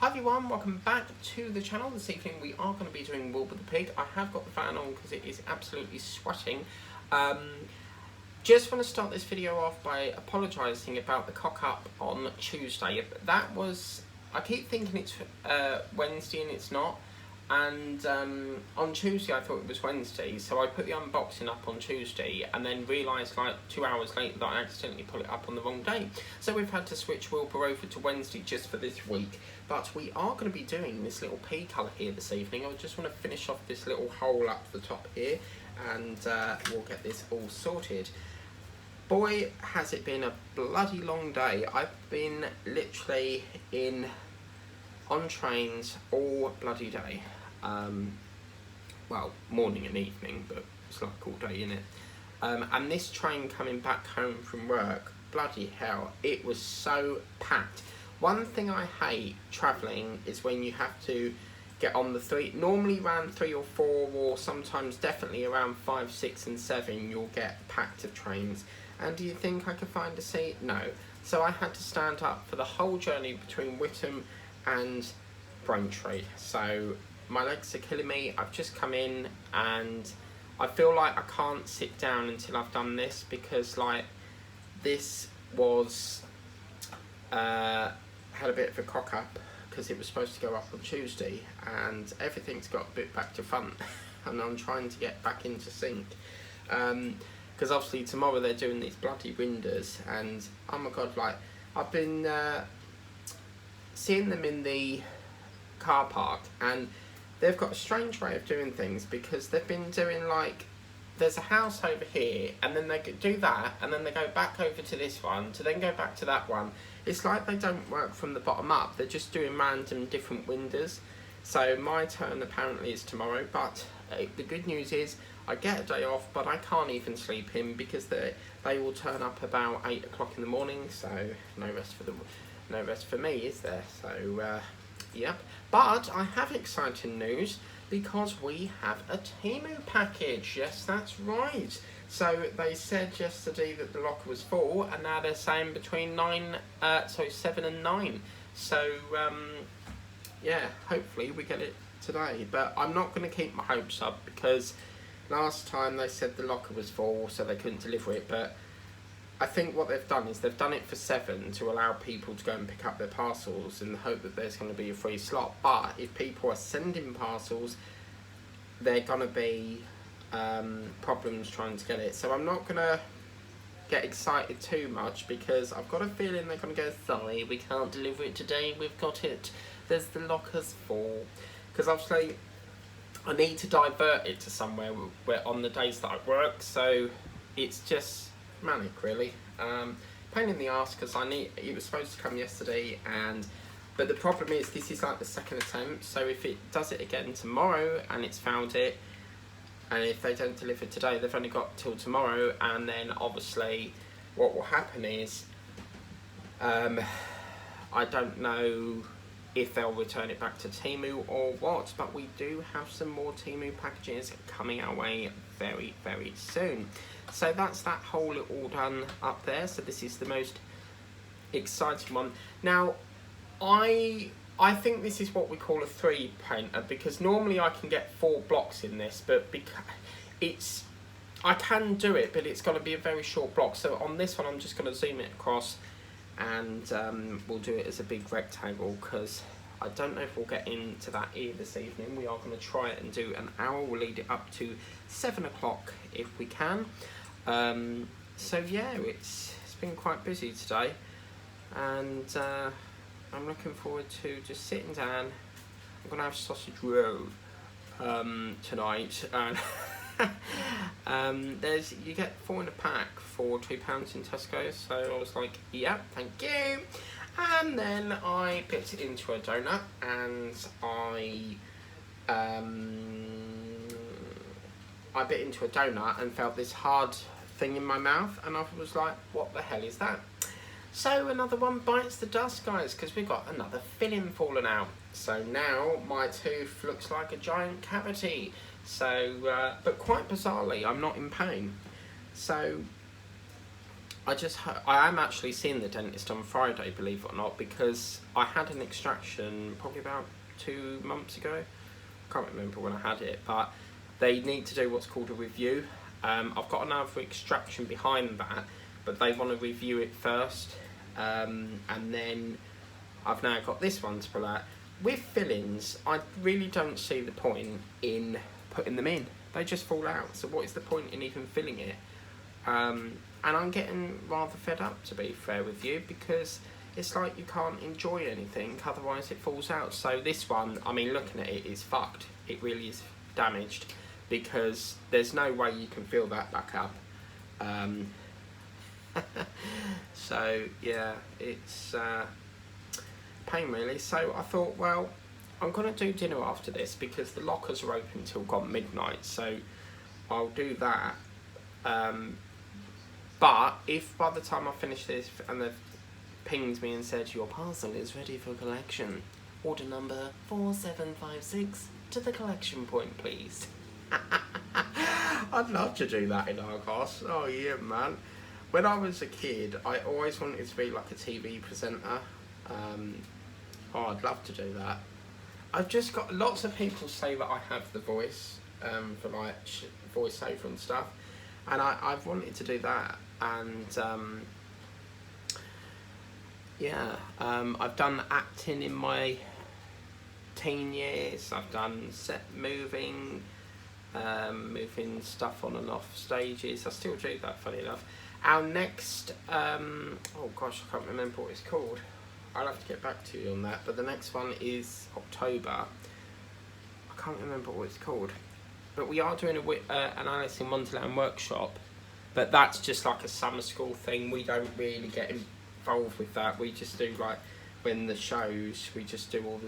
Hi everyone, welcome back to the channel. This evening we are going to be doing Wilbur the pig. I have got the fan on because it is absolutely sweating. Just want to start this video off by apologising about the cock up on Tuesday. That was, I keep thinking it's Wednesday and it's not. And on Tuesday I thought it was Wednesday, so I put the unboxing up on Tuesday and then realised like 2 hours later that I accidentally put it up on the wrong day. So we've had to switch Wilbur over to Wednesday just for this week. But we are going to be doing this little pea colour here this evening. I just want to finish off this little hole up the top here and we'll get this all sorted. Boy, has it been a bloody long day. I've been literally on trains all bloody day. Well, morning and evening, but it's like all day, innit? And this train coming back home from work, bloody hell, it was so packed. One thing I hate travelling is when you have to get on the normally around 3 or 4, or sometimes definitely around 5, 6 and 7 you'll get packed of trains. And do you think I could find a seat? No. So I had to stand up for the whole journey between Whittam and Braintree. So my legs are killing me. I've just come in and I feel like I can't sit down until I've done this, because like this was had a bit of a cock up because it was supposed to go up on Tuesday and everything's got a bit back to front and I'm trying to get back into sync because obviously tomorrow they're doing these bloody windows and oh my god, like I've been seeing them in the car park and they've got a strange way of doing things, because they've been doing like, there's a house over here and then they do that and then they go back over to this one to then go back to that one. It's like they don't work from the bottom up, they're just doing random different windows. So my turn apparently is tomorrow, but the good news is I get a day off, but I can't even sleep in because they will turn up about 8 o'clock in the morning, so no rest for me, is there? So yep. But I have exciting news because we have a Temu package. Yes, that's right. So they said yesterday that the locker was full, and now they're saying between 7 and 9. So yeah, hopefully we get it today. But I'm not going to keep my hopes up because last time they said the locker was full, so they couldn't deliver it. But I think what they've done is they've done it for 7 to allow people to go and pick up their parcels in the hope that there's going to be a free slot. But if people are sending parcels, they're going to be problems trying to get it. So I'm not going to get excited too much because I've got a feeling they're going to go, sorry, we can't deliver it today, we've got it, there's the lockers full. Because obviously I need to divert it to somewhere where on the days that I work, so it's just manic really. Pain in the arse because it was supposed to come yesterday, but the problem is this is like the second attempt, so if it does it again tomorrow and it's found it, and if they don't deliver today they've only got till tomorrow, and then obviously what will happen is I don't know if they'll return it back to Temu or what, but we do have some more Temu packages coming our way very, very soon. So that's that hole all done up there. So this is the most exciting one. Now, I think this is what we call a 3-painter, because normally I can get 4 blocks in this, but because I can do it, but it's going to be a very short block. So on this one, I'm just going to zoom it across, and we'll do it as a big rectangle because I don't know if we'll get into that here this evening. We are going to try it and do an hour. We'll lead it up to 7 o'clock if we can. So yeah, it's been quite busy today, and I'm looking forward to just sitting down. I'm going to have sausage roll tonight, and you get 4 in a pack for £2 in Tesco, so I was like, yeah, thank you. And then I bit into a donut, and I bit into a donut and felt this hard thing in my mouth, and I was like, what the hell is that? So another one bites the dust, guys, because we've got another filling falling out. So now my tooth looks like a giant cavity. So, but quite bizarrely, I'm not in pain. So I am actually seeing the dentist on Friday, believe it or not, because I had an extraction probably about 2 months ago. I can't remember when I had it, but they need to do what's called a review. I've got another extraction behind that, but they want to review it first, and then I've now got this one to pull out. With fillings, I really don't see the point in putting them in. They just fall out, so what is the point in even filling it? And I'm getting rather fed up, to be fair with you, because it's like you can't enjoy anything, otherwise it falls out. So this one, I mean, looking at it, is fucked. It really is damaged, because there's no way you can fill that back up. So yeah, it's pain really. So I thought, well, I'm gonna do dinner after this, because the lockers are open till gone midnight, so I'll do that. But if by the time I finish this and they've pinged me and said your parcel is ready for collection, order number 4756 to the collection point, please. I'd love to do that in Argos. Oh yeah, man. When I was a kid, I always wanted to be like a TV presenter. Oh, I'd love to do that. I've just got lots of people say that I have the voice for like voiceover and stuff, and I've wanted to do that. And yeah, I've done acting in my teen years. I've done set moving stuff on and off stages. I still do that, funny enough. Our next, oh gosh, I can't remember what it's called. I'll have to get back to you on that. But the next one is October. I can't remember what it's called. But we are doing an Alice in Wonderland workshop. But that's just like a summer school thing. We don't really get involved with that. We just do like when the shows, we just do all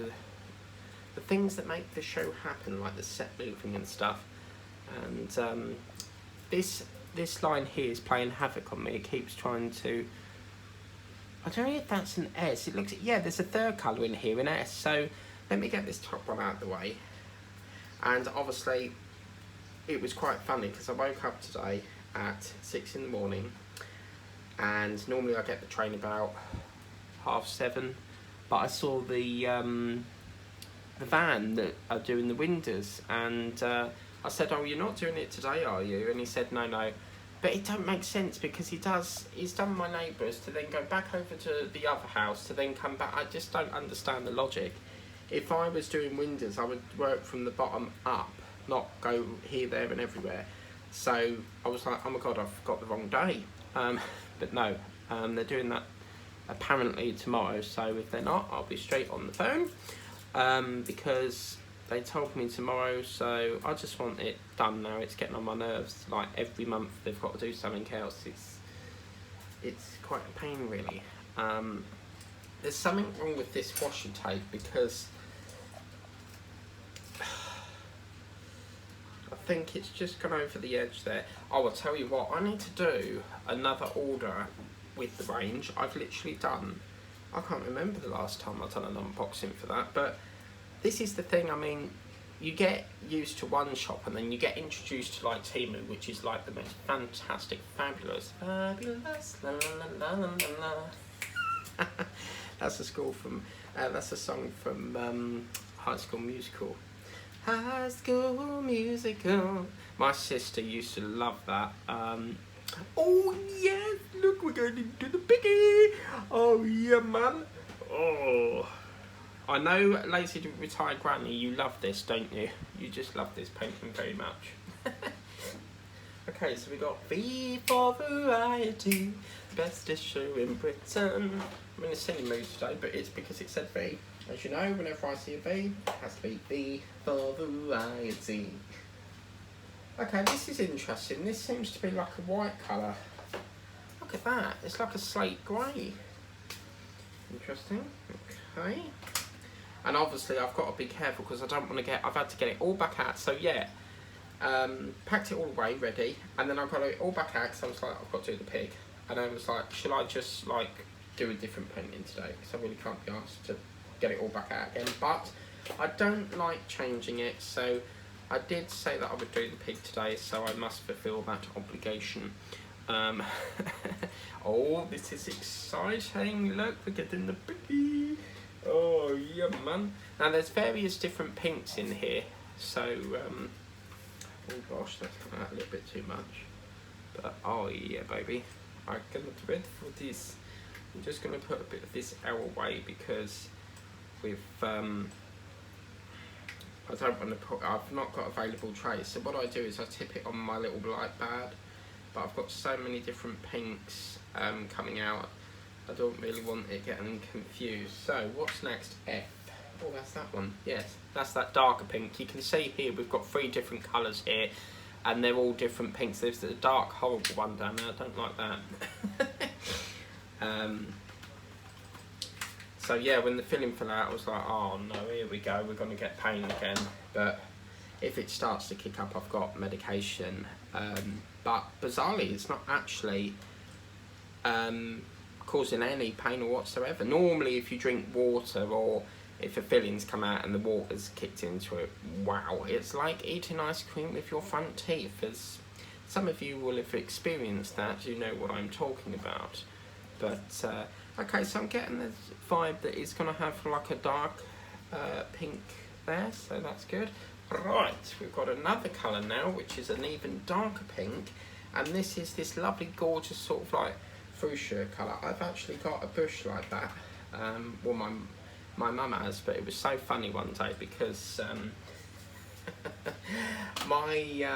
the things that make the show happen, like the set moving and stuff. And this line here is playing havoc on me. It keeps trying to, I don't know if that's an S. It looks, yeah, there's a third colour in here, an S. So let me get this top one out of the way. And obviously it was quite funny because I woke up today at 6 in the morning, and normally I get the train about 7:30, but I saw the van that are doing the windows, and I said, oh, you're not doing it today, are you? And he said, no. But it don't make sense, because he's done my neighbours to then go back over to the other house to then come back. I just don't understand the logic. If I was doing windows, I would work from the bottom up, not go here, there and everywhere. So I was like, oh my god, I've got the wrong day. But no, they're doing that apparently tomorrow. So if they're not, I'll be straight on the phone, because they told me tomorrow. So I just want it done now. It's getting on my nerves. Like every month they've got to do something else. It's quite a pain really. There's something wrong with this washi tape, because I think it's just gone over the edge there. Oh, I'll tell you what, I need to do another order with the range. I've literally done, I can't remember the last time I've done an unboxing for that, but this is the thing. I mean, you get used to one shop and then you get introduced to like Temu, which is like the most fantastic, fabulous, la la la la la. That's a song from High School Musical. High School Musical. My sister used to love that. Oh yes, look, we're going into the piggy. Oh yeah, man. Oh, I know, lazy retired granny, you love this, don't you? You just love this painting very much. Okay, so we got V for variety, bestest show in Britain. I'm in a silly mood today, but it's because it said V. As you know, whenever I see a V, it has to be V for variety. Okay, this is interesting. This seems to be like a white colour. Look at that. It's like a slate grey. Interesting. Okay. And obviously I've got to be careful because I don't want to get, I've had to get it all back out. So yeah, packed it all away, ready. And then I've got it all back out because I was like, I've got to do the pig. And I was like, shall I just like do a different painting today? Because I really can't be asked to get it all back out again. But I don't like changing it. So I did say that I would do the pig today, so I must fulfil that obligation. Oh, this is exciting. Look, we're getting the biggie. Oh, yeah, man. Now, there's various different pinks in here. So, oh gosh, that's coming out a little bit too much. But, oh, yeah, baby. I'm going to do it for this. I'm just going to put a bit of this our way because with, I don't want to put, I've not got available trays. So what I do is I tip it on my little light pad. But I've got so many different pinks coming out, I don't really want it getting confused. So what's next? F. Oh, that's that one. Yes, that's that darker pink. You can see here we've got 3 different colours here, and they're all different pinks. There's a dark, horrible one down there. I don't like that. So yeah, when the filling fell out, I was like, oh no, here we go. We're going to get pain again. But if it starts to kick up, I've got medication. But bizarrely, it's not actually causing any pain or whatsoever. Normally, if you drink water or if a filling's come out and the water's kicked into it, wow, it's like eating ice cream with your front teeth. As some of you will have experienced that, you know what I'm talking about. But okay, so I'm getting the vibe that it's going to have like a dark pink there, so that's good. Right, we've got another colour now, which is an even darker pink, and this is this lovely, gorgeous sort of like fuchsia colour. I've actually got a bush like that. Well, my mum has, but it was so funny one day because my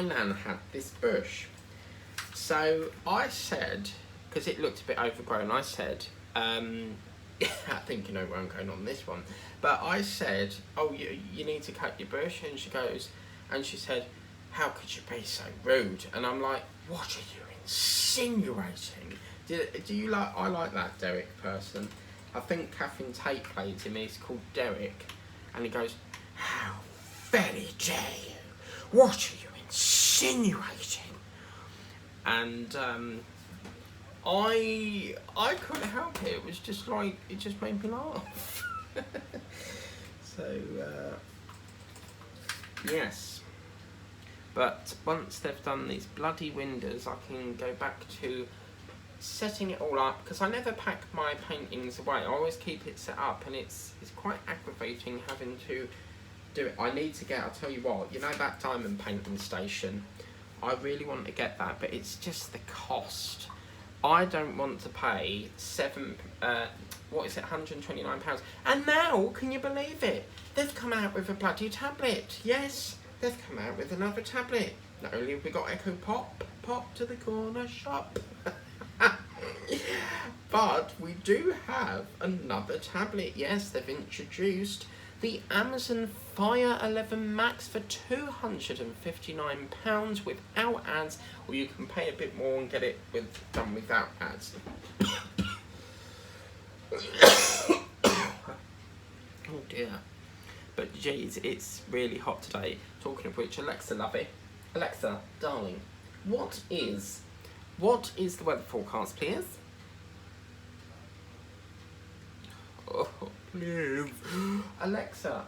nan had this bush. So I said, because it looked a bit overgrown, I said, I think you know where I'm going on this one, but I said, oh, you need to cut your bush, and she goes, and she said, how could you be so rude? And I'm like, what are you insinuating? Do you like, I like that Derek person. I think Catherine Tate plays him, he's called Derek, and he goes, how very dare you? What are you insinuating? And I couldn't help it. It was just like, it just made me laugh. So yes, but once they've done these bloody windows, I can go back to setting it all up, because I never pack my paintings away. I always keep it set up, and it's quite aggravating having to do it. I need to get, I'll tell you what, you know that diamond painting station, I really want to get that, but it's just the cost. I don't want to pay £129. And now, can you believe it? They've come out with a bloody tablet. Yes, they've come out with another tablet. Not only have we got Echo Pop to the corner shop, but we do have another tablet. Yes, they've introduced the Amazon Fire 11 Max for £259 without ads, or you can pay a bit more and get it done without ads. Oh dear. But geez, it's really hot today. Talking of which, Alexa, lovey. Alexa, darling, what is the weather forecast, please? Oh, please. Alexa,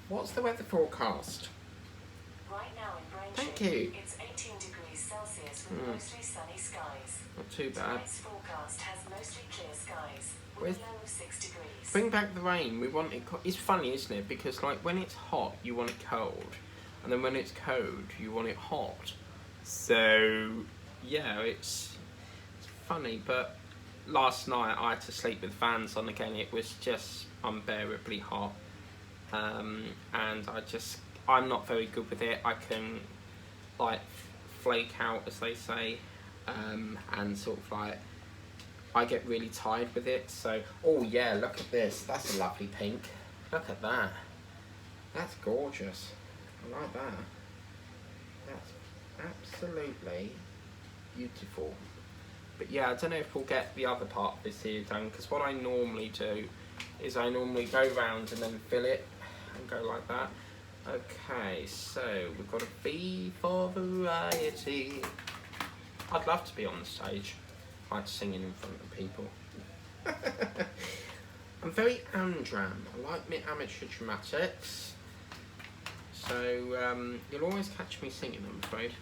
what's the weather forecast? Right now in Braintree, thank you. It's 18 degrees Celsius with mostly sunny skies. Not too bad. Tonight's forecast has mostly clear skies with a low of 6 degrees. Bring back the rain. We want it. It's funny, isn't it? Because like when it's hot, you want it cold, and then when it's cold, you want it hot. So yeah, it's funny. But last night I had to sleep with fans on again. It was just unbearably hot, and I'm not very good with it. I can like flake out, as they say, and sort of like I get really tired with it. So, oh yeah, look at this. That's a lovely pink. Look at that. That's gorgeous. I like that. That's absolutely beautiful. But yeah, I don't know if we'll get the other part of this here done, because what I normally do is I normally go round and then fill it and go like that. Okay, so we've got a V for variety. I'd love to be on the stage. I like singing in front of people. I'm very andram. I like my amateur dramatics. So you'll always catch me singing, I'm afraid.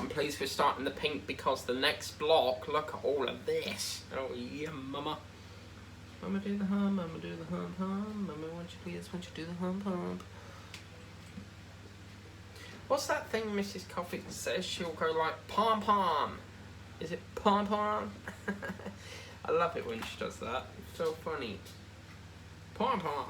I'm pleased we're starting the pink because the next block, look at all of this. Oh yeah, mama. Mama do the hum, mama do the hum hum. Mama, won't you please, won't you do the hum hum? What's that thing Mrs. Coffee says? She'll go like pom pom. Is it pom pom? I love it when she does that. It's so funny. Pom pom.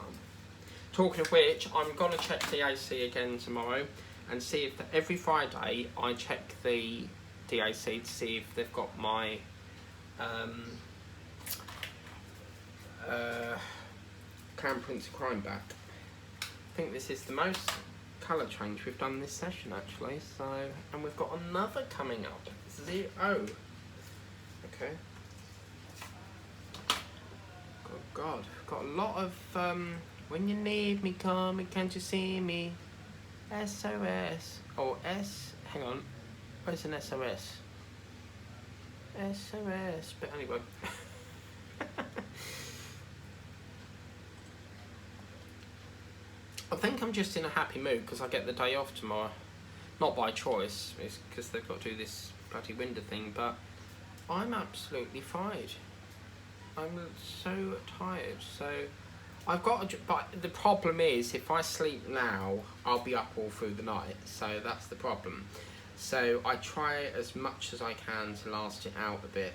Talking of which, I'm gonna check the AC again tomorrow and see if every Friday I check the DAC to see if they've got my Clown Prince of Crime back. I think this is the most colour change we've done this session actually, so, and we've got another coming up, 0. Okay. Good God, got a lot of when you need me, come and can't you see me? SOS. Oh, hang on, where's an SOS? SOS, but anyway. I think I'm just in a happy mood because I get the day off tomorrow. Not by choice, it's because they've got to do this bloody window thing, but I'm absolutely fried. I'm so tired, so I've got to, but the problem is if I sleep now, I'll be up all through the night, so that's the problem. So I try as much as I can to last it out a bit,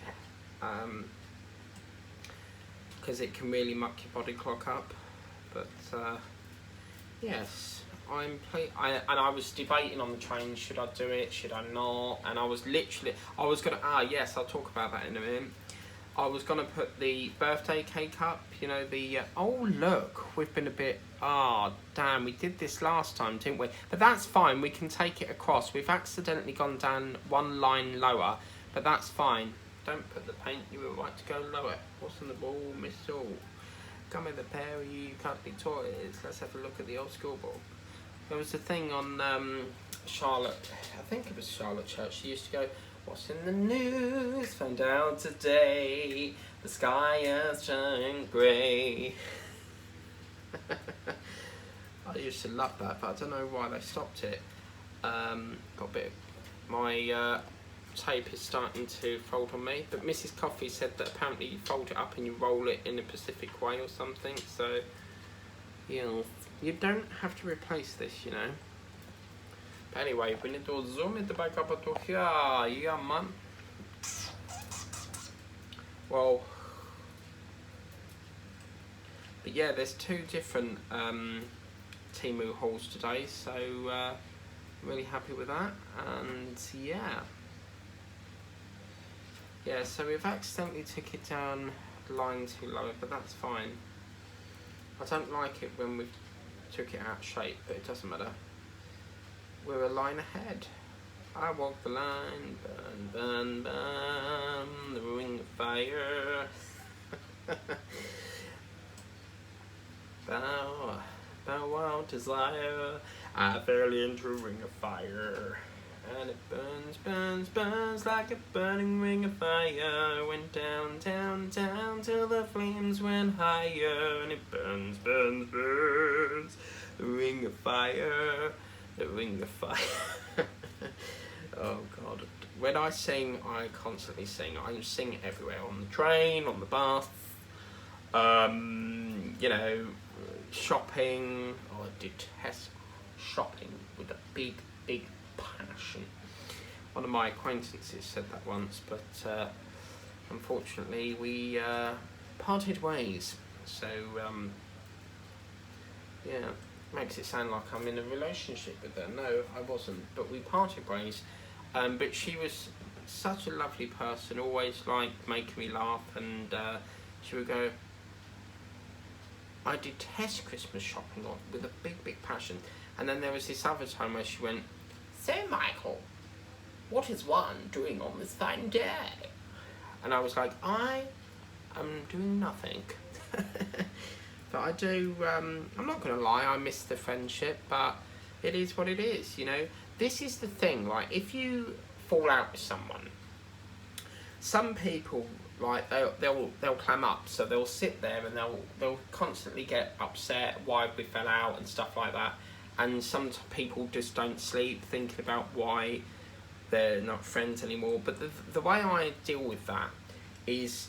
because it can really muck your body clock up, but yes, and I was debating on the train, should I do it, should I not, and I was gonna, yes, I'll talk about that in a minute. I was gonna put the birthday cake up, you know, the, oh look, we've been a bit, damn, we did this last time, didn't we? But that's fine, we can take it across. We've accidentally gone down one line lower, but that's fine. Don't put the paint, you were right to go lower. What's on the ball, Miss All? Come with a pair of you cuddly toys. Let's have a look at the old school ball. There was a thing on Charlotte, I think it was Charlotte Church. She used to go, what's in the news? Found out today, the sky is turning grey. I used to love that, but I don't know why they stopped it. Got a bit, my tape is starting to fold on me, but Mrs. Coffee said that apparently you fold it up and you roll it in a Pacific way or something, so you don't have to replace this, you know. But anyway, we need to zoom it back up to here, yeah man. Well, but yeah, there's 2 different Temu hauls today, so I'm really happy with that, and yeah. Yeah, so we've accidentally took it down a line too low, but that's fine. I don't like it when we took it out of shape, but it doesn't matter. We're a line ahead. I walk the line, burn, burn, burn, the ring of fire. Bow, bow out desire, I fell into a ring of fire. And it burns, burns, burns like a burning ring of fire. Went down, down, down till the flames went higher. And it burns, burns, burns. The ring of fire, the ring of fire. Oh God. When I sing, I constantly sing. I sing everywhere. On the train, on the bus, you know, shopping. Oh, I detest shopping with a big, big passion. One of my acquaintances said that once, but unfortunately we parted ways. So yeah, makes it sound like I'm in a relationship with her. No, I wasn't, but we parted ways. But she was such a lovely person, always like making me laugh, and she would go, I detest Christmas shopping with a big, big passion. And then there was this other time where she went, so Michael, what is one doing on this fine day? And I was like, I am doing nothing. But I do, I'm not going to lie, I miss the friendship, but it is what it is, you know. This is the thing, like, if you fall out with someone, some people, like, they'll clam up, so they'll sit there and they'll constantly get upset why we fell out and stuff like that. And some people just don't sleep thinking about why they're not friends anymore. But the way I deal with that is,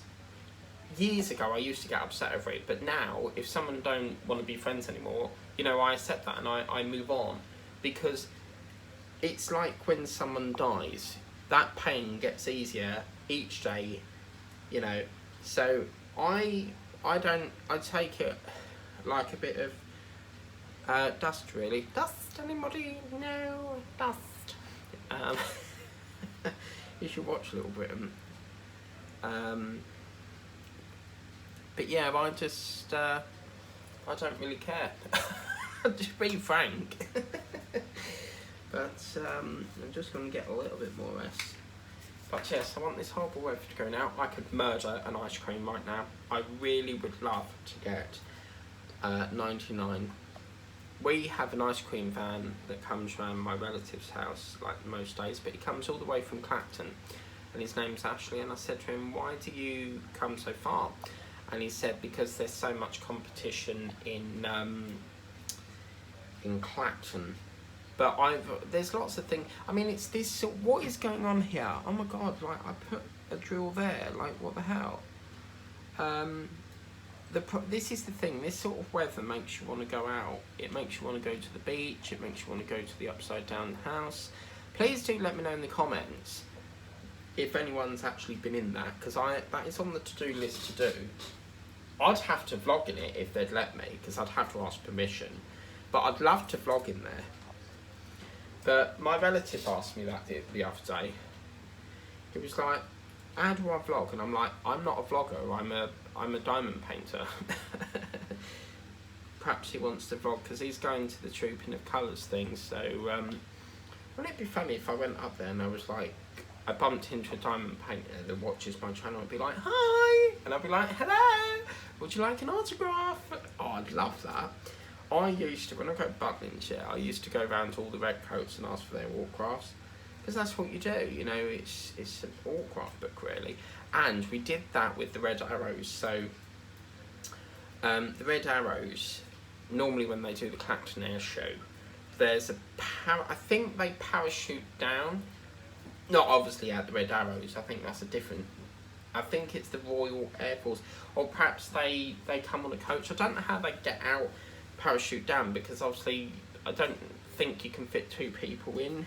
years ago I used to get upset over it, but now if someone don't want to be friends anymore, you know, I accept that and I move on, because it's like when someone dies, that pain gets easier each day, you know. So I take it like a bit of dust, really. Dust, anybody? No, dust. You should watch Little Britain. But yeah, I just I don't really care. Just be frank. But I'm just going to get a little bit more rest. But yes, I want this horrible weather to go now. I could murder an ice cream right now. I really would love to get 99. We have an ice cream van that comes around my relative's house like most days, but he comes all the way from Clacton, and his name's Ashley. And I said to him, why do you come so far? And he said, because there's so much competition in Clacton. But there's lots of things. I mean, it's this. What is going on here? Oh my God! Like, I put a drill there. Like, what the hell? This is the thing. This sort of weather makes you want to go out. It makes you want to go to the beach. It makes you want to go to the upside down house. Please do let me know in the comments if anyone's actually been in that, because that is on the to-do list to do. I'd have to vlog in it if they'd let me, because I'd have to ask permission. But I'd love to vlog in there. But my relative asked me that the other day. He was like, how do I vlog? And I'm like, I'm not a vlogger, I'm a diamond painter. Perhaps he wants to vlog because he's going to the Trooping of Colours thing. So wouldn't it be funny if I went up there and I was like, I bumped into a diamond painter that watches my channel and be like, hi! And I'd be like, hello! Would you like an autograph? Oh, I'd love that. I used to, when I go to Buckinghamshire, I used to go around to all the redcoats and ask for their autographs. Because that's what you do, you know, it's an autograph book, really. And we did that with the Red Arrows. So, the Red Arrows, normally when they do the Clacton Air Show, there's I think they parachute down. Not obviously at the Red Arrows, I think that's a different... I think it's the Royal Air Force. Or perhaps they come on a coach. I don't know how they get out, parachute down, because obviously I don't think you can fit 2 people in.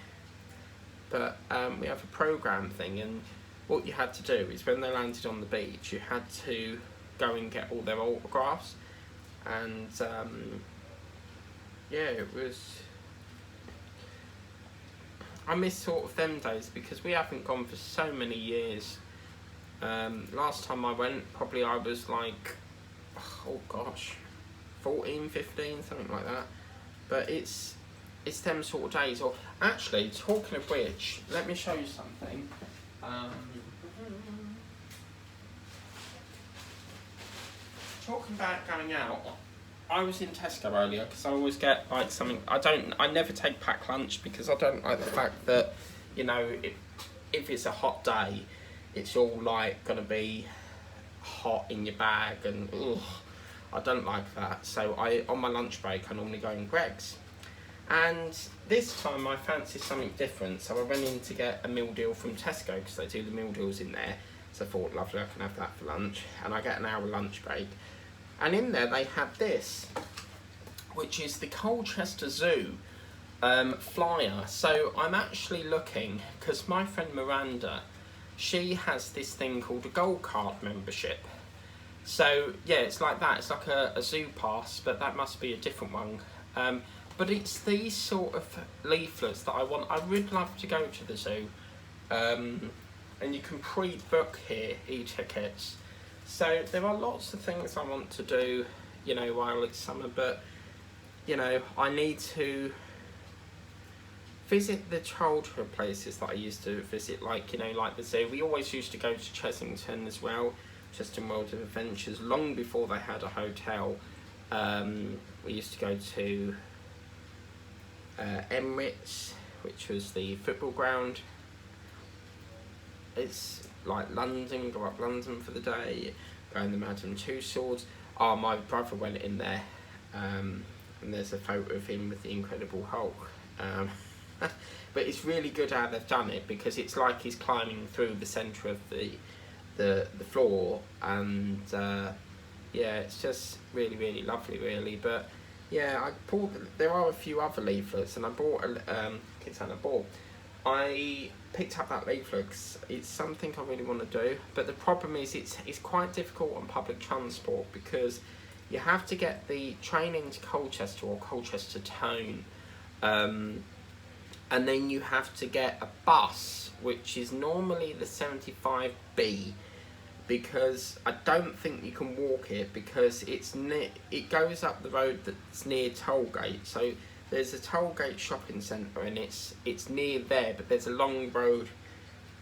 But we have a programme thing, and what you had to do is when they landed on the beach, you had to go and get all their autographs. And yeah, it was... I miss sort of them days, because we haven't gone for so many years. Last time I went, probably I was like, oh gosh, 14, 15, something like that. But it's them sort of days. Or actually, talking of which, let me show you something. Talking about going out, I was in Tesco earlier because I always get like something. I never take packed lunch because I don't like the fact that, you know, if it's a hot day, it's all like gonna be hot in your bag, and ugh, I don't like that. So on my lunch break, I normally go in Greggs. And this time I fancied something different, so I went in to get a meal deal from Tesco because they do the meal deals in there. So I thought, lovely, I can have that for lunch. And I get an hour lunch break. And in there they had this, which is the Colchester Zoo flyer. So I'm actually looking, because my friend Miranda, she has this thing called a Gold Card membership. So yeah, it's like that. It's like a zoo pass, but that must be a different one. But it's these sort of leaflets that I want. I would love to go to the zoo. And you can pre-book here, e-tickets. So there are lots of things I want to do, you know, while it's summer. But, you know, I need to visit the childhood places that I used to visit, like, you know, like the zoo. We always used to go to Chessington as well, Chessington World of Adventures, long before they had a hotel. We used to go to Emirates, which was the football ground. It's like London, go up London for the day, go in the Madame Tussauds. Oh, my brother went in there, and there's a photo of him with the Incredible Hulk. But it's really good how they've done it, because it's like he's climbing through the centre of the floor, and yeah, it's just really, really lovely, really. But yeah, there are a few other leaflets, and I picked up that leaflet because it's something I really want to do. But the problem is it's quite difficult on public transport, because you have to get the train into Colchester or Colchester Town, and then you have to get a bus, which is normally the 75B, because I don't think you can walk it, because it goes up the road that's near Tollgate. So there's a Tollgate shopping centre, and it's near there, but there's a long road,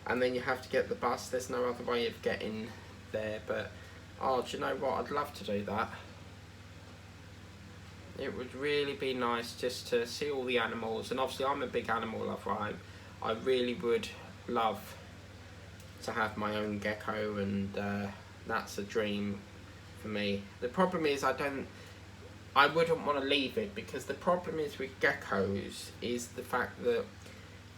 and then you have to get the bus. There's no other way of getting there. But do you know what? I'd love to do that. It would really be nice just to see all the animals, and obviously I'm a big animal lover. I really would love to have my own gecko, and that's a dream for me. The problem is I wouldn't want to leave it, because the problem is with geckos is the fact that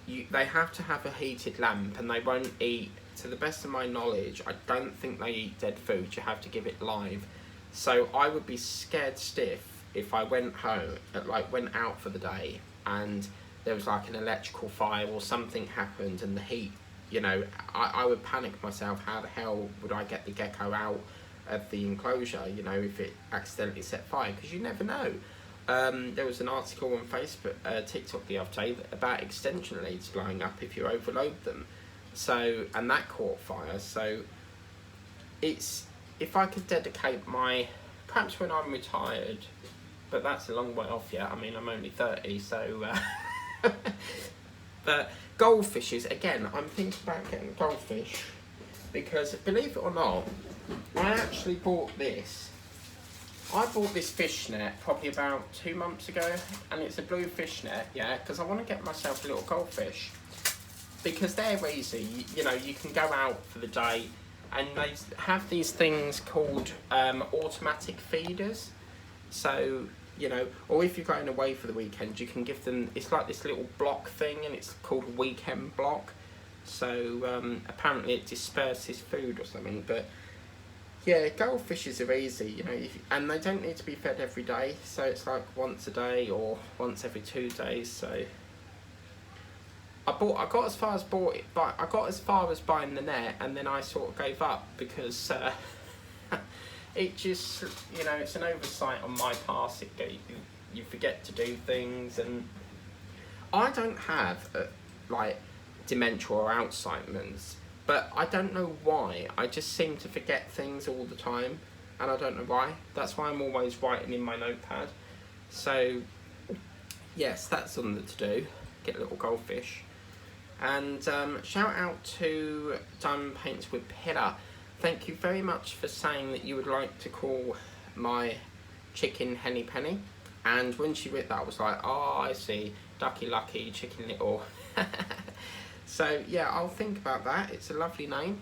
they have to have a heated lamp, and they won't eat, to the best of my knowledge, I don't think they eat dead food. You have to give it live. So I would be scared stiff if I went out for the day and there was like an electrical fire or something happened and the heat, I would panic myself. How the hell would I get the gecko out of the enclosure, if it accidentally set fire? Because you never know. There was an article on Facebook, TikTok the other day about extension leads blowing up if you overload them. So, and that caught fire. So if I could dedicate perhaps when I'm retired, but that's a long way off yet. I mean, I'm only 30, so... But goldfishes, again, I'm thinking about getting goldfish, because, believe it or not, I actually bought this. I bought this fish net probably about 2 months ago, and it's a blue fish net, yeah, because I want to get myself a little goldfish. Because they're easy, you can go out for the day, and they have these things called automatic feeders. So, or if you're going away for the weekend, you can give them, it's like this little block thing, and it's called a weekend block. So apparently it disperses food or something. But yeah, goldfishes are easy, and they don't need to be fed every day. So it's like once a day or once every 2 days. So I got as far as buying the net, and then I sort of gave up, because it just, it's an oversight on my part. You forget to do things, and I don't have dementia or Alzheimer's, but I don't know why. I just seem to forget things all the time, and I don't know why. That's why I'm always writing in my notepad. So yes, that's on the to-do. Get a little goldfish. And shout out to Diamond Paints with Pillar. Thank you very much for saying that you would like to call my chicken Henny Penny. And when she wrote that, I was like, oh, I see. Ducky Lucky, Chicken Little. So, yeah, I'll think about that. It's a lovely name.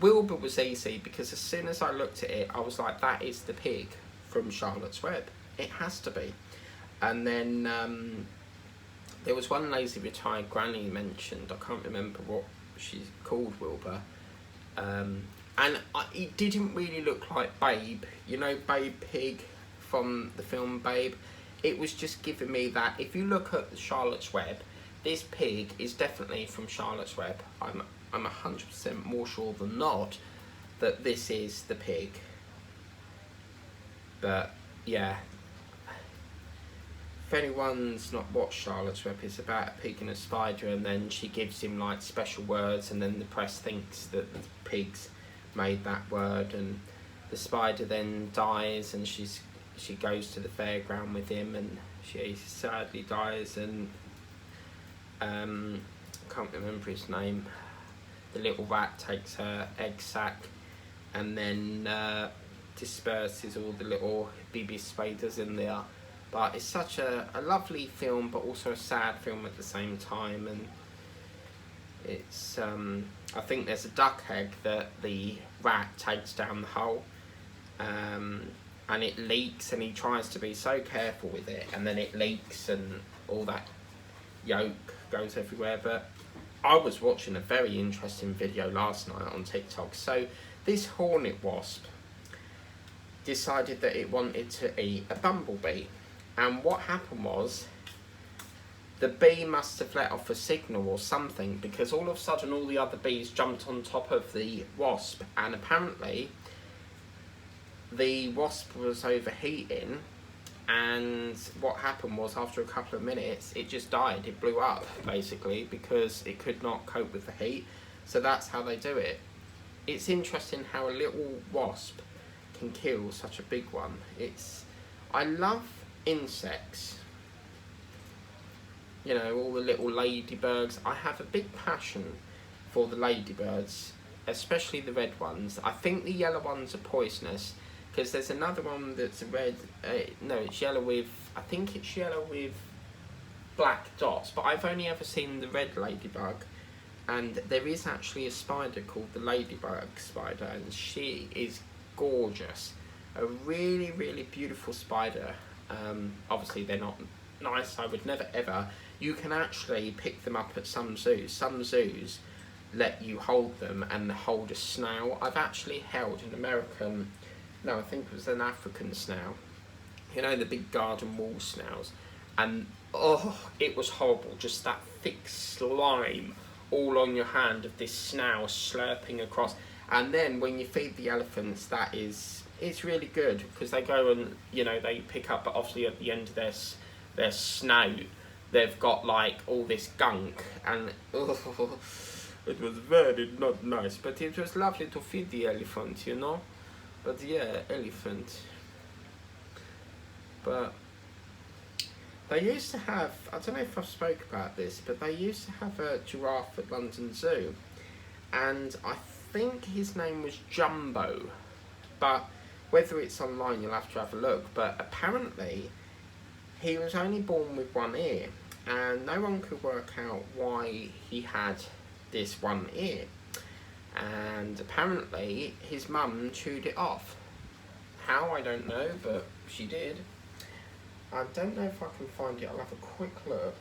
Wilbur was easy, because as soon as I looked at it, I was like, that is the pig from Charlotte's Web. It has to be. And then there was one lazy retired granny mentioned. I can't remember what she's called, Wilbur. And it didn't really look like Babe, Babe Pig from the film Babe. It was just giving me that, if you look at Charlotte's Web, this pig is definitely from Charlotte's Web. I'm 100% more sure than not that this is the pig. But yeah, if anyone's not watched Charlotte's Web, it's about a pig and a spider, and then she gives him like special words, and then the press thinks that the pig's made that word, and the spider then dies, and she goes to the fairground with him, and she sadly dies, and can't remember his name. The little rat takes her egg sac and then disperses all the little baby spiders in there. But it's such a lovely film, but also a sad film at the same time. And it's I think there's a duck egg that the rat takes down the hole, and it leaks, and he tries to be so careful with it, and then it leaks and all that yolk goes everywhere. But I was watching a very interesting video last night on TikTok. So this hornet wasp decided that it wanted to eat a bumblebee, and what happened was the bee must have let off a signal or something, because all of a sudden all the other bees jumped on top of the wasp, and apparently the wasp was overheating, and what happened was after a couple of minutes it just died. It blew up basically because it could not cope with the heat. So that's how they do it. It's interesting how a little wasp can kill such a big one. I love insects, you know, all the little ladybirds. I have a big passion for the ladybirds, especially the red ones. I think the yellow ones are poisonous, because there's another one that's a red, no, it's yellow with, I think it's yellow with black dots, but I've only ever seen the red ladybug. And there is actually a spider called the ladybug spider, and she is gorgeous. A really, really beautiful spider. Obviously they're not nice, I would never ever. You can actually pick them up at some zoos. Some zoos let you hold them and hold a snail. I've actually held an American, no, I think it was an African snail. You know, the big garden wall snails. And oh, it was horrible. Just that thick slime all on your hand of this snail slurping across. And then when you feed the elephants, it's really good, because they go and, you know, they pick up, but obviously at the end of their snout, they've got like all this gunk, and oh, it was very not nice, but it was lovely to feed the elephant, you know. But yeah, elephant. But they used to have, I don't know if I've spoke about this, but they used to have a giraffe at London Zoo, and I think his name was Jumbo, but whether it's online you'll have to have a look. But apparently he was only born with one ear, and no one could work out why he had this one ear, and apparently his mum chewed it off. How, I don't know, but she did. I don't know if I can find it. I'll have a quick look.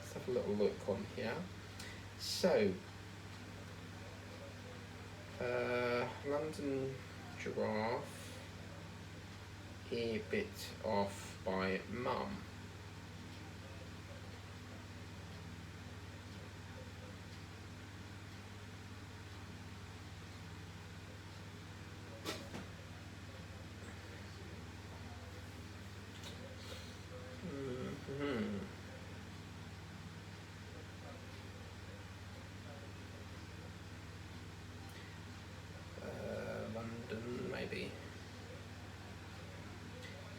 Let's have a little look on here. So London giraffe ear bit off by mum. London, maybe.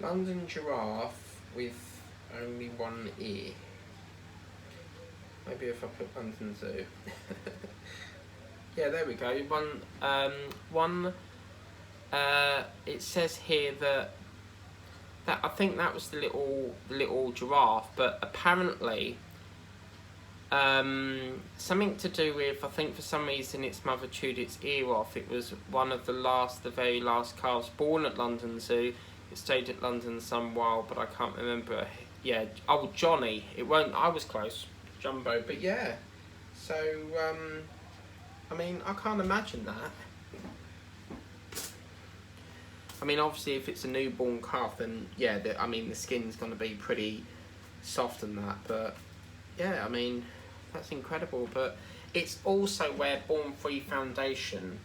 London giraffe with only one ear. Maybe if I put London Zoo. Yeah, there we go. It says here that I think that was the little giraffe, but apparently something to do with, I think for some reason its mother chewed its ear off. It was one of the very last calves born at London Zoo. It stayed at London some while, but I can't remember. Yeah, oh, Johnny. I was close. Jumbo, but yeah. So, I mean, I can't imagine that. I mean, obviously, if it's a newborn calf, then yeah, the skin's going to be pretty soft and that. But yeah, I mean, that's incredible. But it's also where Born Free Foundation.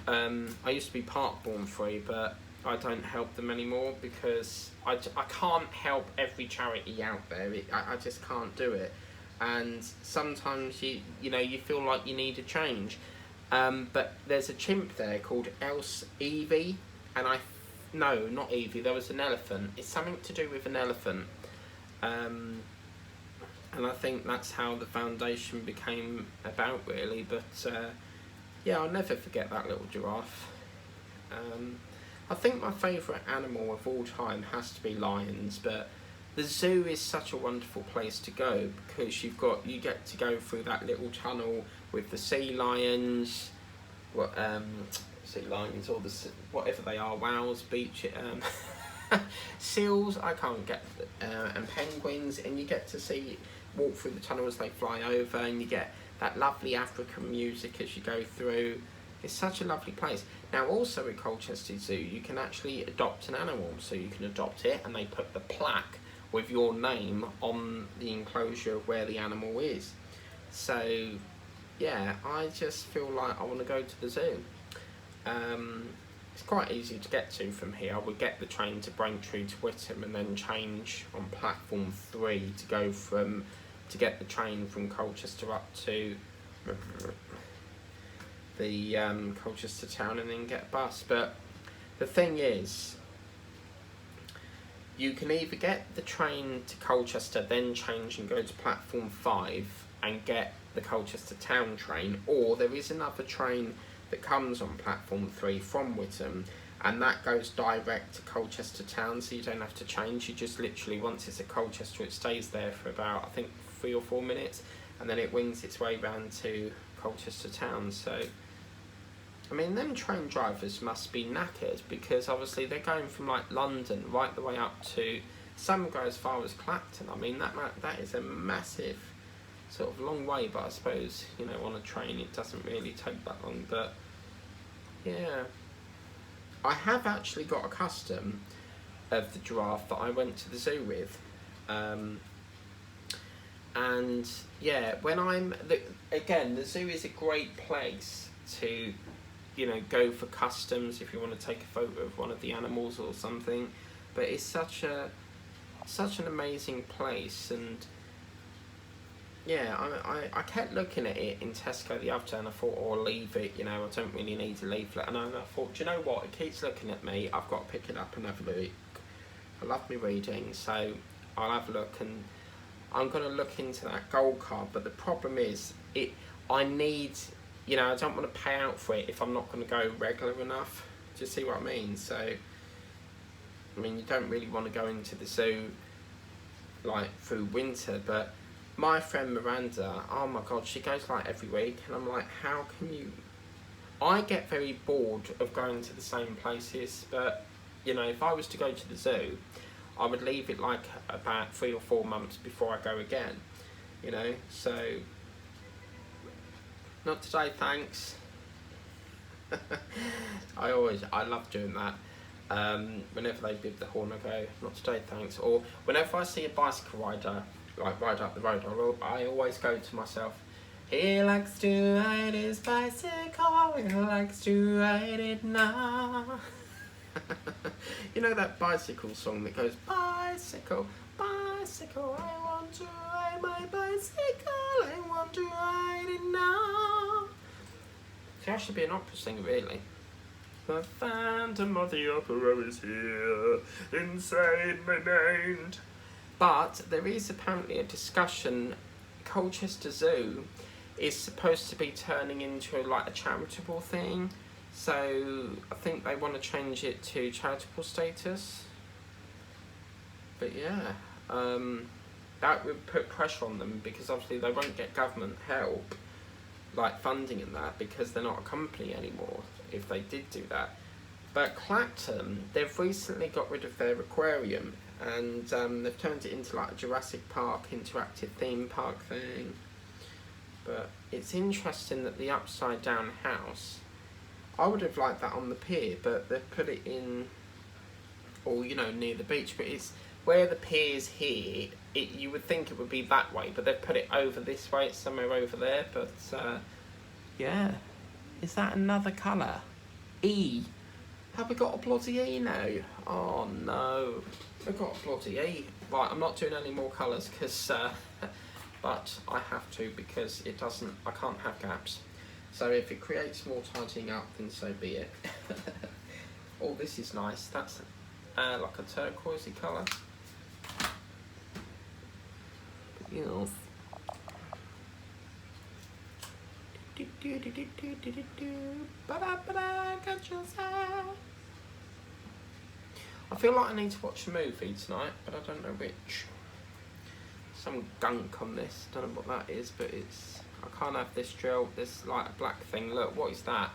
I used to be part Born Free, but I don't help them anymore because I can't help every charity out there. I just can't do it. And sometimes you feel like you need a change. But there's a chimp there called Evie, and no, not Evie, there was an elephant. It's something to do with an elephant. And I think that's how the foundation became about, really. But yeah, I'll never forget that little giraffe. I think my favourite animal of all time has to be lions, but the zoo is such a wonderful place to go because you get to go through that little tunnel with the sea lions, sea lions or whatever they are, whales, beach, seals. I can't get and penguins, and you get to see walk through the tunnel as they fly over, and you get that lovely African music as you go through. It's such a lovely place. Now also at Colchester Zoo you can actually adopt an animal, so you can adopt it and they put the plaque with your name on the enclosure of where the animal is. So yeah, I just feel like I want to go to the zoo. It's quite easy to get to from here. I would get the train to Braintree to Witham and then change on platform 3 to go to get the train from Colchester up to the Colchester town and then get a bus. But the thing is, you can either get the train to Colchester, then change and go to platform 5 and get the Colchester town train, or there is another train that comes on platform 3 from Witham, and that goes direct to Colchester town, so you don't have to change. You just literally, once it's at Colchester, it stays there for about, I think, 3 or 4 minutes, and then it wings its way round to Colchester town. So I mean, them train drivers must be knackered, because obviously they're going from like London right the way up to, some go as far as Clacton. I mean, that is a massive sort of long way, but I suppose, you know, on a train it doesn't really take that long. But yeah, I have actually got a custom of the giraffe that I went to the zoo with, and yeah, when again, the zoo is a great place to, you know, go for customs if you want to take a photo of one of the animals or something. But it's such an amazing place. And yeah, I kept looking at it in Tesco the other day and I thought, oh, I'll leave it, you know, I don't really need a leaflet. And I thought, do you know what, it keeps looking at me, I've got to pick it up and have a look. I love me reading, so I'll have a look, and I'm going to look into that gold card. But the problem is, I need, you know, I don't want to pay out for it if I'm not going to go regular enough. Do you see what I mean? So, I mean, you don't really want to go into the zoo like through winter, but my friend Miranda, oh my god, she goes like every week, and I'm like, how can you? I get very bored of going to the same places, but you know, if I was to go to the zoo, I would leave it like about 3 or 4 months before I go again, you know. So, not today, thanks. I love doing that. Whenever they beep the horn, I go, not today, thanks. Or whenever I see a bicycle rider like ride up the road, I always go to myself, he likes to ride his bicycle, he likes to ride it now. You know that bicycle song that goes, bicycle, bicycle, I want to ride my bicycle, I want to ride it now. See, I should be an opera singer, really. The Phantom of the Opera is here, inside my mind. But there is apparently a discussion, Colchester Zoo is supposed to be turning into like a charitable thing. So I think they want to change it to charitable status. But yeah, that would put pressure on them, because obviously they won't get government help, like funding and that, because they're not a company anymore if they did do that. But Clacton, they've recently got rid of their aquarium, and they've turned it into like a Jurassic Park interactive theme park thing. But it's interesting that the upside down house, I would have liked that on the pier, but they've put it in, or you know, near the beach. But it's where the pier's here, you would think it would be that way, but they've put it over this way, it's somewhere over there. But yeah, is that another colour? E. Have we got a bloody E now? Oh no, we've got a bloody E. Right, I'm not doing any more colours, because but I have to, because it doesn't, I can't have gaps. So if it creates more tidying up, then so be it. Oh, this is nice. That's like a turquoisey colour. You know. I feel like I need to watch a movie tonight, but I don't know which. Some gunk on this, don't know what that is, but it's, I can't have this gel, this like a black thing. Look, what is that?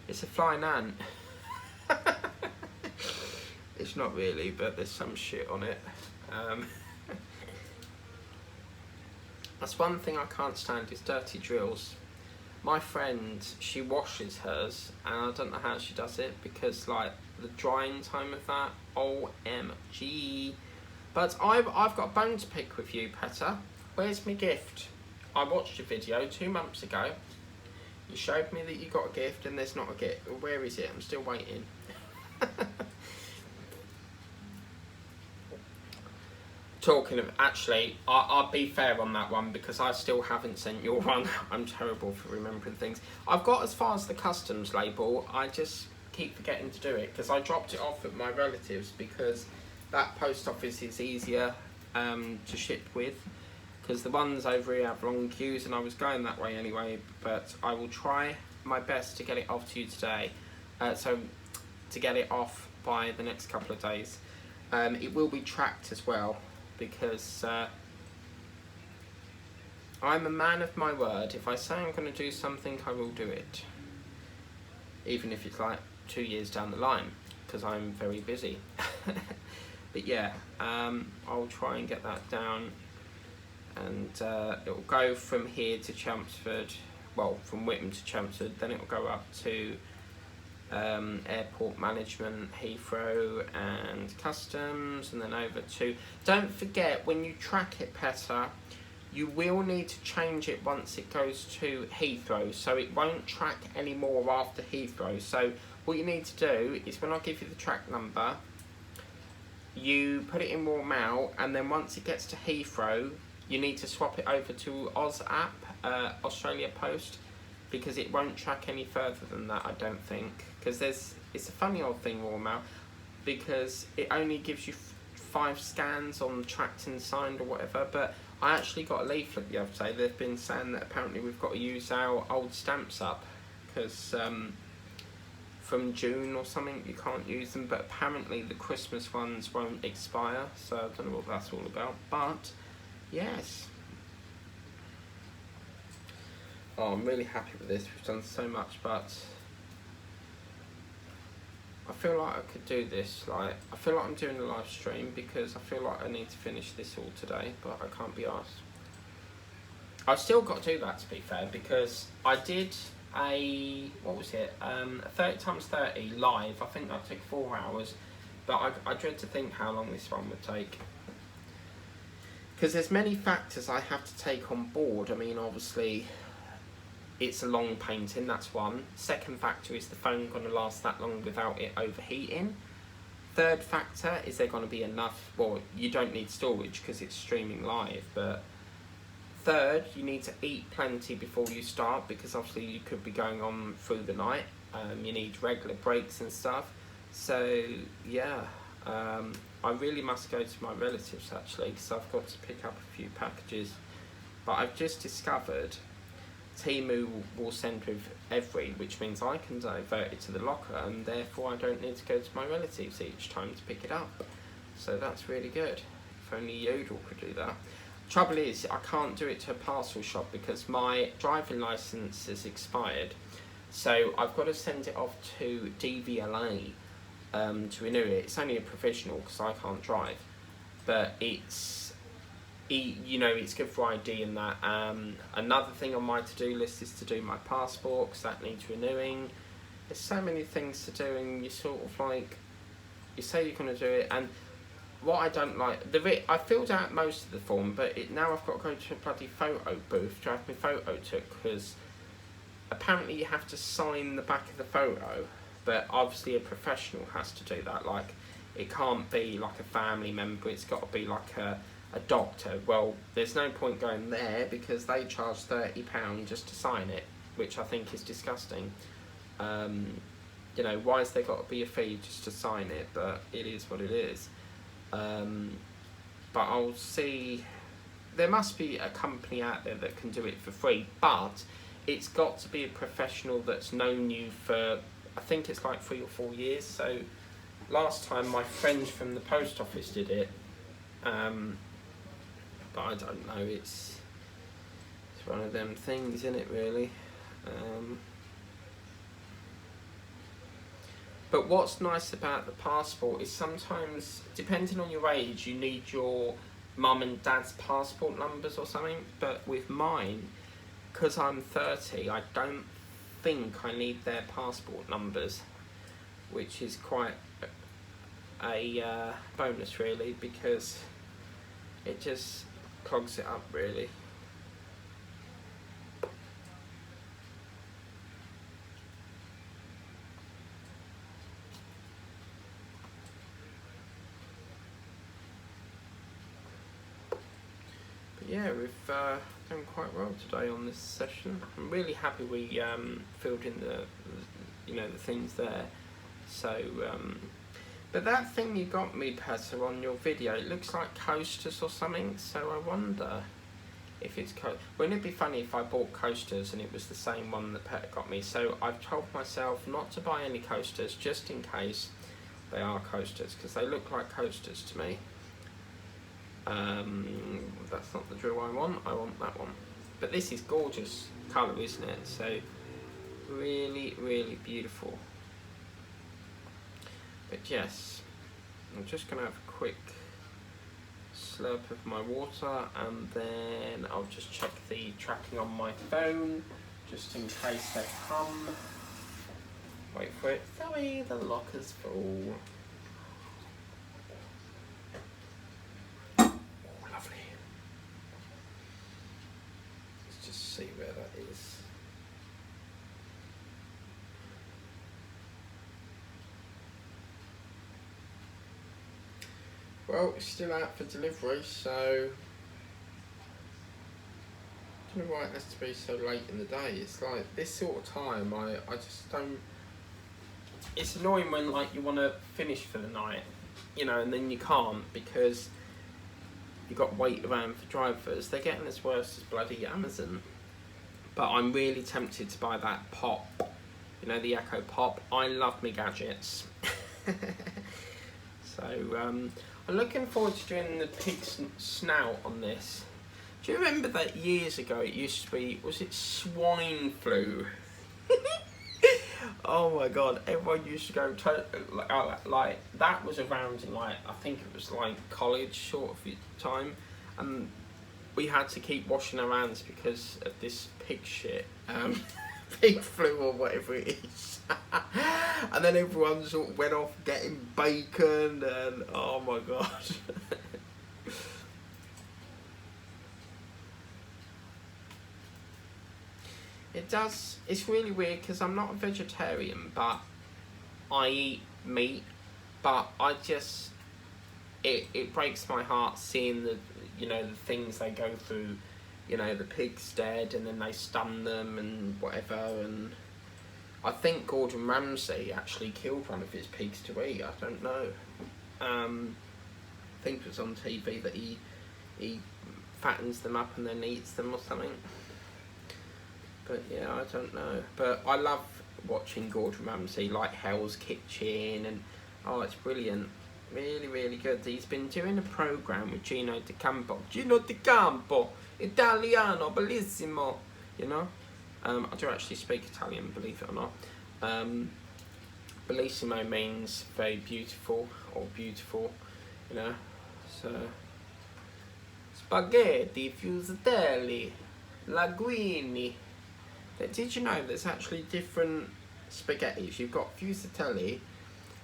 It's a flying ant. It's not really, but there's some shit on it. That's one thing I can't stand is dirty drills. My friend, she washes hers, and I don't know how she does it because like the drying time of that, OMG. But I've got a bone to pick with you, Petter. Where's my gift? I watched your video 2 months ago. You showed me that you got a gift and there's not a gift. Where is it? I'm still waiting. Talking of, actually, I'll be fair on that one because I still haven't sent your one. I'm terrible for remembering things. I've got as far as the customs label. I just keep forgetting to do it because I dropped it off at my relatives because that post office is easier to ship with. Because the ones over here have long queues and I was going that way anyway, but I will try my best to get it off to you today. So to get it off by the next couple of days. It will be tracked as well because I'm a man of my word. If I say I'm going to do something, I will do it. Even if it's like 2 years down the line because I'm very busy. But yeah, I'll try and get that down. And it will go from here to Chelmsford, well, from Whitman to Chelmsford, then it will go up to airport management, Heathrow and customs, and then over to... Don't forget, when you track it, Petter, you will need to change it once it goes to Heathrow, so it won't track anymore after Heathrow. So what you need to do is when I give you the track number, you put it in Royal Mail, and then once it gets to Heathrow, you need to swap it over to Oz app, Australia Post, because it won't track any further than that, I don't think. Because it's a funny old thing, Royal Mail, because it only gives you 5 scans on tracked and signed or whatever. But I actually got a leaflet the other day. They've been saying that apparently we've got to use our old stamps up because from June or something you can't use them. But apparently the Christmas ones won't expire, so I don't know what that's all about. But yes. Oh, I'm really happy with this. We've done so much, but I feel like I could do this. Like, I feel like I'm doing a live stream because I feel like I need to finish this all today, but I can't be arsed. I've still got to do that, to be fair, because I did a, what was it, a 30x30 live. I think that took 4 hours, but I dread to think how long this one would take. Because there's many factors I have to take on board. I mean, obviously, it's a long painting, that's one. Second factor is the phone going to last that long without it overheating. Third factor is there going to be enough, well, you don't need storage because it's streaming live, but third, you need to eat plenty before you start because obviously you could be going on through the night. You need regular breaks and stuff. So, yeah. I really must go to my relatives actually because I've got to pick up a few packages. But I've just discovered Temu will send with every, which means I can divert it to the locker and therefore I don't need to go to my relatives each time to pick it up. So that's really good. If only Yodel could do that. Trouble is, I can't do it to a parcel shop because my driving licence is expired. So I've got to send it off to DVLA. To renew it. It's only a provisional because I can't drive, but it's it's good for ID and that. Another thing on my to-do list is to do my passport because that needs renewing. There's so many things to do and you sort of like, you say you're going to do it, and what I don't like, I filled out most of the form, but now I've got to go to a bloody photo booth to have my photo took because apparently you have to sign the back of the photo. But obviously a professional has to do that. Like, it can't be like a family member, it's got to be like a doctor. Well, there's no point going there because they charge £30 just to sign it, which I think is disgusting. Why has there got to be a fee just to sign it? But it is what it is. But I'll see, there must be a company out there that can do it for free, but it's got to be a professional that's known you for, I think it's like 3 or 4 years. So last time my friend from the post office did it, but I don't know, it's one of them things, isn't it really? But what's nice about the passport is sometimes, depending on your age, you need your mum and dad's passport numbers or something. But with mine, because I'm 30, I don't think I need their passport numbers, which is quite a bonus really, because it just clogs it up really. But yeah, we've done quite well today on this session. I'm really happy we filled in the the things there. So but that thing you got me, Petter, on your video, it looks like coasters or something, so I wonder if it's wouldn't it be funny if I bought coasters and it was the same one that Petter got me? So I've told myself not to buy any coasters just in case they are coasters, because they look like coasters to me. That's not the drill I want that one. But this is gorgeous colour, isn't it? So really, really beautiful. But yes, I'm just going to have a quick slurp of my water, and then I'll just check the tracking on my phone, just in case they come. Wait for it. Sorry, the locker's full. Oh, lovely. Let's just see where that is. Well, it's still out for delivery, so I don't know why it has to be so late in the day. It's like this sort of time, I just don't. It's annoying when like you want to finish for the night, and then you can't because you've got to wait around for drivers. They're getting as worse as bloody Amazon. But I'm really tempted to buy that pop, the Echo Pop. I love me gadgets. So I'm looking forward to doing the pig's snout on this. Do you remember that years ago it used to be, was it swine flu? Oh my god, everyone used to go like that was around in I think it was like college sort of time, and we had to keep washing our hands because of this pig shit, pig flu or whatever it is. And then everyone sort of went off getting bacon and oh my god. It does, it's really weird because I'm not a vegetarian, but I eat meat, but I just, it breaks my heart seeing the, the things they go through, the pig's dead and then they stun them and whatever, and I think Gordon Ramsay actually killed one of his pigs to eat, I don't know. I think it was on TV that he fattens them up and then eats them or something. But yeah, I don't know. But I love watching Gordon Ramsay, like Hell's Kitchen, and oh, it's brilliant. Really, really good. He's been doing a programme with Gino Di Campo, Italiano, bellissimo, I do actually speak Italian, believe it or not. Bellissimo means very beautiful, or beautiful, so spaghetti, fusatelli, linguini. Did you know there's actually different spaghettis? You've got fusatelli,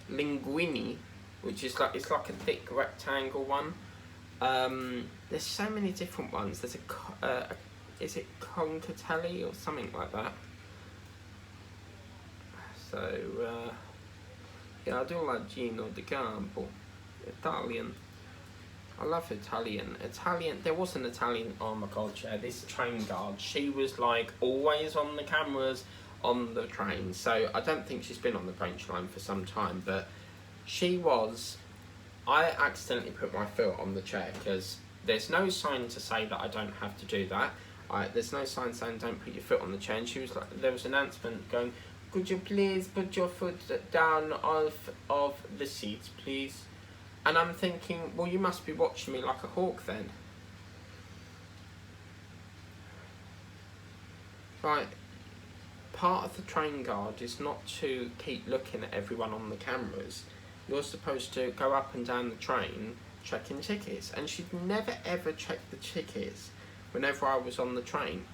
linguini, which is like, it's like a thick rectangle one. There's so many different ones. There's is it concatelli or something like that? So yeah, I do like Gino Di Campo. Italian. I love Italian. There was an Italian, oh my god, yeah, this train guard, she was like always on the cameras on the train. So I don't think she's been on the French line for some time, but she was, I accidentally put my foot on the chair because there's no sign to say that I don't have to do that. There's no sign saying don't put your foot on the chair, and she was like, there was an announcement going, could you please put your foot down off of the seat, please? And I'm thinking, well, you must be watching me like a hawk then. Right, part of the train guard is not to keep looking at everyone on the cameras. You're supposed to go up and down the train checking tickets, and she'd never ever check the tickets whenever I was on the train,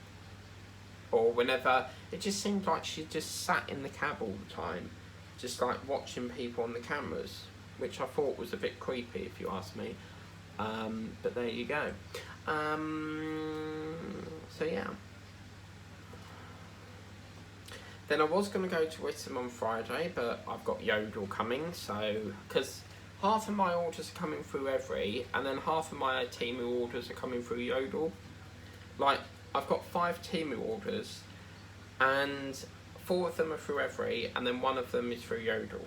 or whenever. It just seemed like she just sat in the cab all the time, just like watching people on the cameras, which I thought was a bit creepy if you ask me. But there you go. So yeah. Then I was going to go to Wickham on Friday, but I've got Yodel coming, so, because half of my orders are coming through Every, and then half of my Temu orders are coming through Yodel. Like, I've got 5 Temu orders, and 4 of them are through Every, and then 1 of them is through Yodel.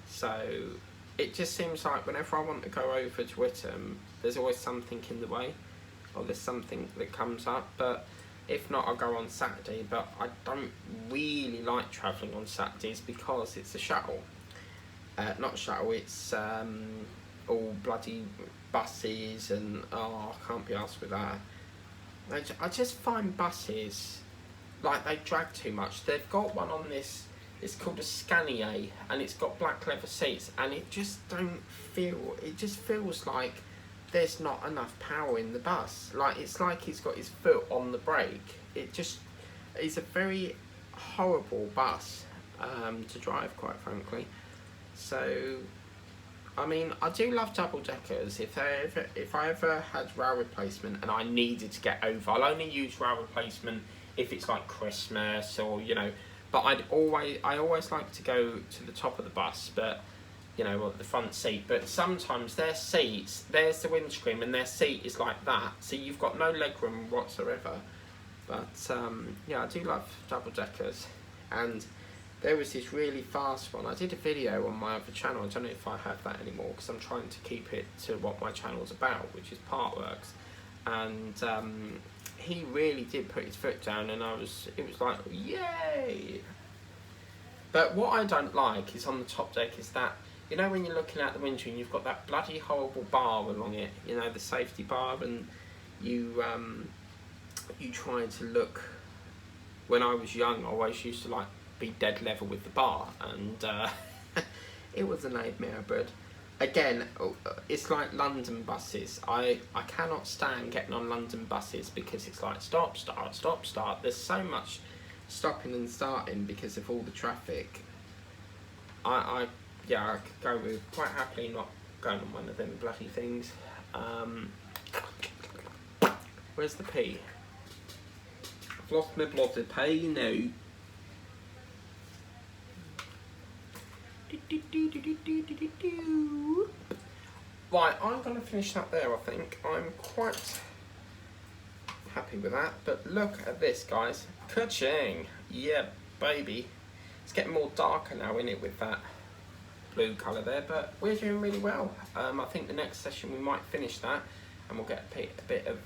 So, it just seems like whenever I want to go over to Wickham, there's always something in the way, or there's something that comes up, but if not, I'll go on Saturday. But I don't really like travelling on Saturdays because it's a shuttle. Not a shuttle, it's all bloody buses, and I can't be arsed with that. I just find buses, like, they drag too much. They've got one on this, it's called a Scania, and it's got black leather seats, and it just feels like there's not enough power in the bus. Like, it's like he's got his foot on the brake. It's a very horrible bus to drive, quite frankly. So, I mean, I do love double deckers. If I ever had rail replacement and I needed to get over, I'll only use rail replacement if it's like Christmas, or, you know. But I always like to go to the top of the bus, but, you know, at the front seat. But sometimes their seats, there's the windscreen, and their seat is like that, so you've got no legroom whatsoever. But yeah, I do love double deckers. And there was this really fast one. I did a video on my other channel. I don't know if I have that anymore, because I'm trying to keep it to what my channel's about, which is Partworks. And he really did put his foot down, and it was like, yay! But what I don't like is on the top deck is that, you know, when you're looking out the window and you've got that bloody horrible bar along it, you know, the safety bar, and you try to look. When I was young, I always used to like be dead level with the bar, and it was a nightmare. But again, it's like London buses. I cannot stand getting on London buses because it's like stop, start, stop, start. There's so much stopping and starting because of all the traffic. I could go with quite happily not going on one of them bloody things. Where's the P? I've lost my bloody P now. Right, I'm going to finish that there, I think. I'm quite happy with that. But look at this, guys. Ka-ching! Yeah, baby. It's getting more darker now, isn't it, with that blue colour there, but we're doing really well. I think the next session we might finish that, and we'll get a bit of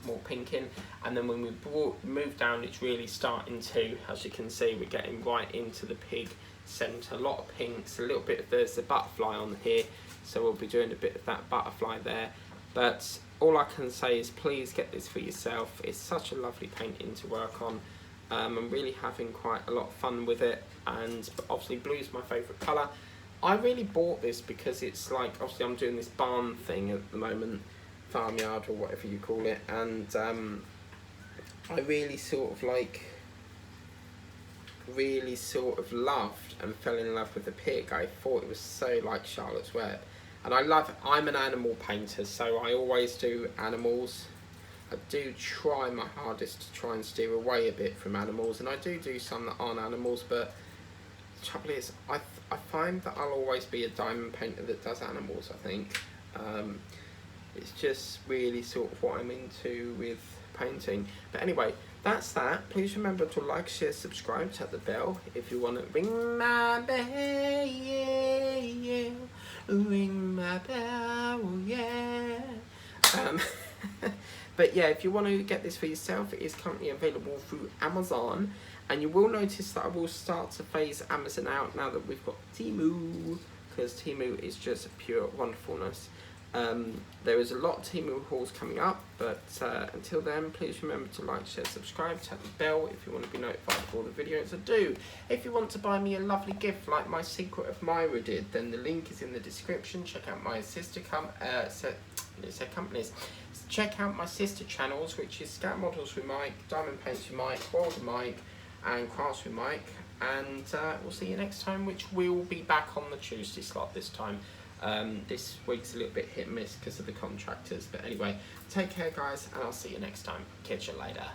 more pink in, and then when we move down, it's really starting to, as you can see, we're getting right into the pig centre. A lot of pinks, a little bit of, there's the butterfly on here, so we'll be doing a bit of that butterfly there. But all I can say is please get this for yourself. It's such a lovely painting to work on. I'm really having quite a lot of fun with it, and obviously blue is my favourite colour. I really bought this because it's like, obviously I'm doing this barn thing at the moment, farmyard or whatever you call it, and I really sort of loved and fell in love with the pig. I thought it was so like Charlotte's Web, and I'm an animal painter, so I always do animals. I do try my hardest to try and steer away a bit from animals, and I do some that aren't animals, but the trouble is I find that I'll always be a diamond painter that does animals, I think. It's just really sort of what I'm into with painting. But anyway, that's that. Please remember to like, share, subscribe, tap the bell if you want to ring my bell, yeah. Ring my bell, yeah. But yeah, if you want to get this for yourself, it is currently available through Amazon, and you will notice that I will start to phase Amazon out now that we've got Temu, because Temu is just pure wonderfulness. There is a lot of Temu hauls coming up, but until then, please remember to like, share, subscribe, tap the bell if you want to be notified of all the videos I do. If you want to buy me a lovely gift like my Secret of Myra did, then the link is in the description. Check out my sister companies. Check out my sister channels, which is Scat Models with Mike, Diamond Paints with Mike, World with Mike, and Crafts with Mike. And we'll see you next time, which will be back on the Tuesday slot this time. This week's a little bit hit and miss because of the contractors, but anyway, take care guys, and I'll see you next time. Catch you later.